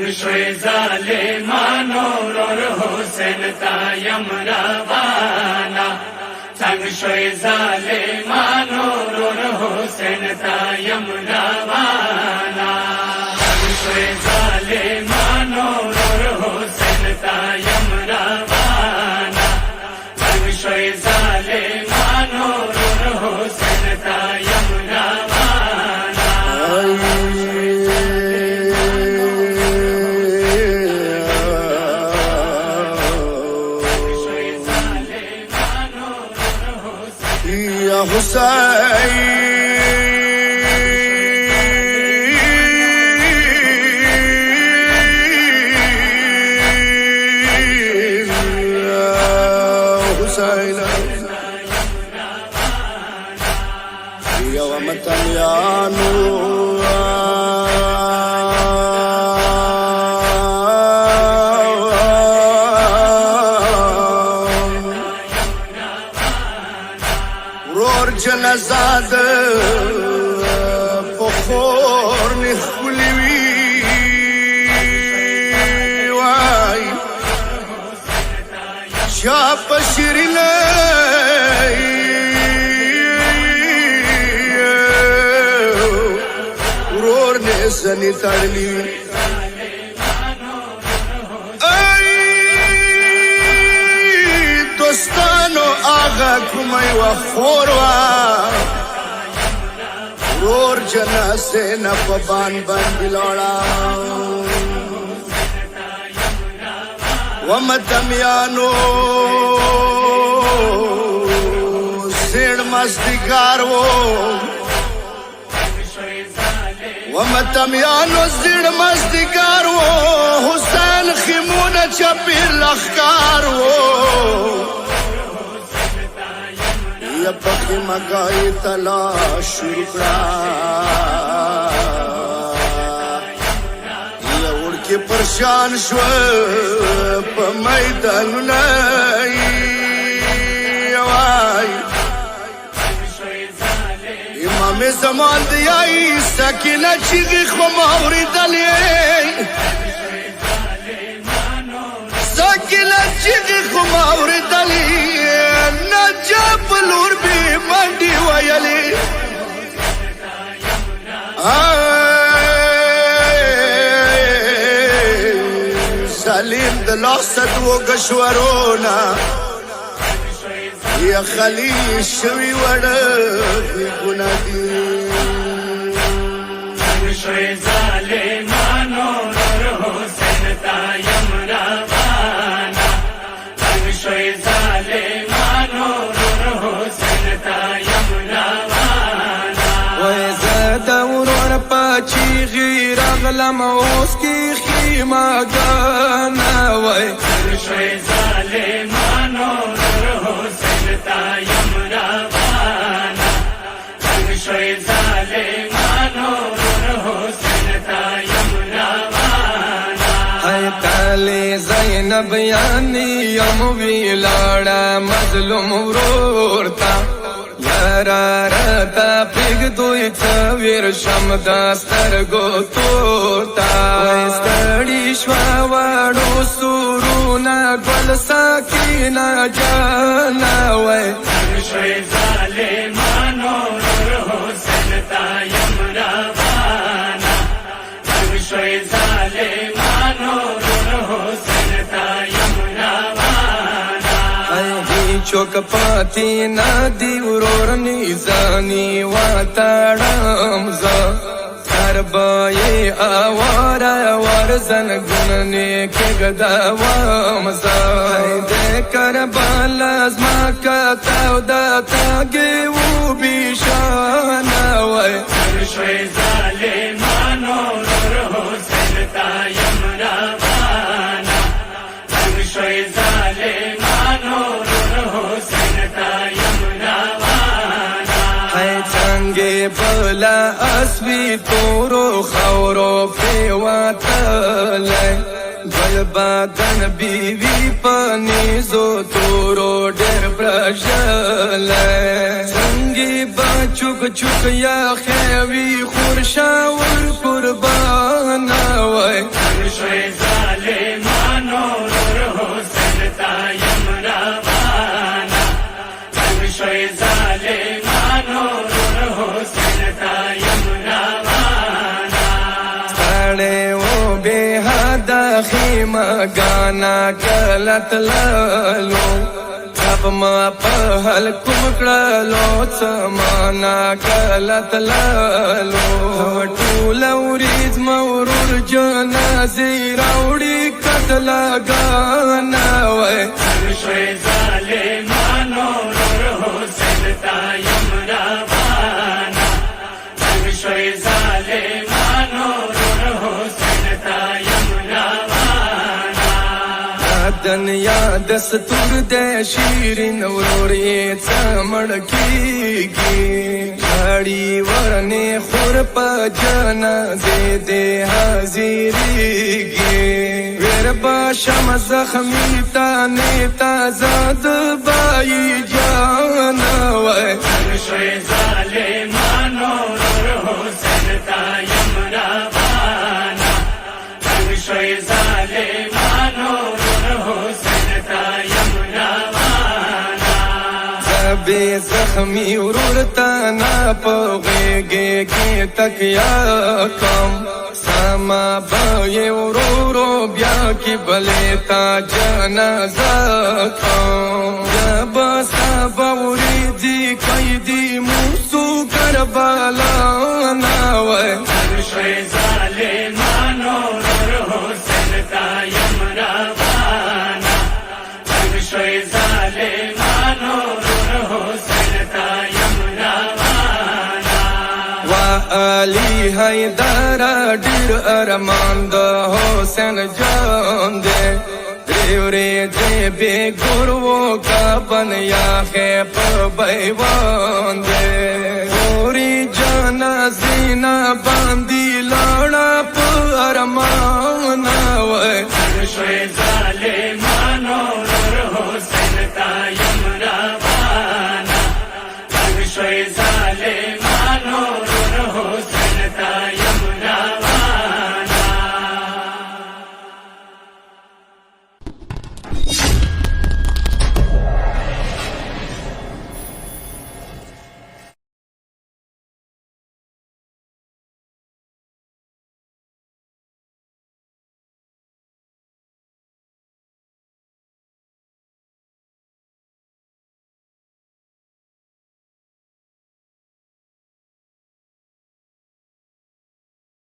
تنگ شوی ظالمانو رور حسین تایم روانا تنگ شوی ظالمانو رور حسین تایم روانا تنگ شوی ظالمانو رور حسین تایم روانا تنگ شوی ظالمانو رور حسین تایم روانا یا حسین یا ومتنیانو رور جنازاد پخور نخولی وی وای شاپ شیری لئی رور نیسنی تڑلی دوستانو آغا کمی و خوروا رور جناسے نپبان بان بلوڑا ومتمیانو سیڑ مستگار وہ ومتمیانو زیڑ مزدگار وہ حسین خیمون چپیر لخکار وہ یا پکی مگائی تلاش رکڑا یا اڑ کے پرشان شو پا میدان نئی وائی امام زمان دیائی سکینہ چیغی خماوری دلی سکینہ چیغی خماوری دلی نجاب لور بی منڈی ویلی سلیم دلاسد و گشورونا یا خلیل شوی وڑی گناہ دی تنگ شوی ظالمانو رور حسین تایم روانا تنگ شوی ظالمانو رور حسین تایم روانا وی زده ورور پاچی غیر اغلم اوس کی خیمه گانا وی تنگ شوی ظالمانو رور حسین تایم روانا تنگ شوی ظالمانو رور حسین تایم روانا ای تالی زینب یعنی یم ویلاڑا مظلوم ورور تا یارا رتا پیگ دوی تاویر شم داسترگو تورتا وی ستڑی شوا وارو سورونا گل ساکینا جانا وی تنگ شوی ظالمانو رور حسین تایم روانا تنگ شوی ظالمانو رور حسین تایم روانا چوک پاتی نادی ورور نیزانی واتاڑم زا کربائی آوارا ورزن گننے کے گداوام زا دے کربالا ازما کتاو داتا گیو بیشانا وی تنگ شوی ظالمانو رور حسین تایم روانا تنگ شوی ظالمانو رور حسین تایم روانا چنگے بلا اسوی تورو خورو پیواتلے گل بادن بیوی پنیزو تورو ڈر برشلے چنگی بچوک چوک یا خیوی خورشاور قربان وی شوی ظالمانو نور حسین تایم روانه تنگ شوی ظالمانو نور حسین تایم روانه ستړی و بې حده خیمګانه کله تللو کب ما په هلکو کړلو څه مانا کله تللو ټوله ورځ مورور جنازې راوړي قتلګانه وای تنگ شوی ظالمانو نور حسین تایم روانه تنگ شوی ظالمانو نور حسین تایم روانه دنیا دستور د شیرین ورور یې څه مړ کېږي غاړي ورنې خور په جنازې دې حاضرېږي ویر به شم زخمي تانې تازه د بایي جانه وای تنگ شوی ظالمانو نور حسین تایم روانه تنگ شوی ظالمانو نور حسین تایم روانه بے زخمی ورور تانا پا غیگے کی تکیا کم ساما بای ورورو بیا کی بلے تا جنازہ کم یا بسا باوری دی قیدی موسو کربالا ناوے تنگ شوی ظالمانو نور حسین تایم روانه تنگ شوی ظالمانو نور حسین تایم روانه علی حیدر ډیر ارمان د حسین جان دے ریوری دے بے گرو کا بن یا خیپ بیوان دے پوری جانا زینا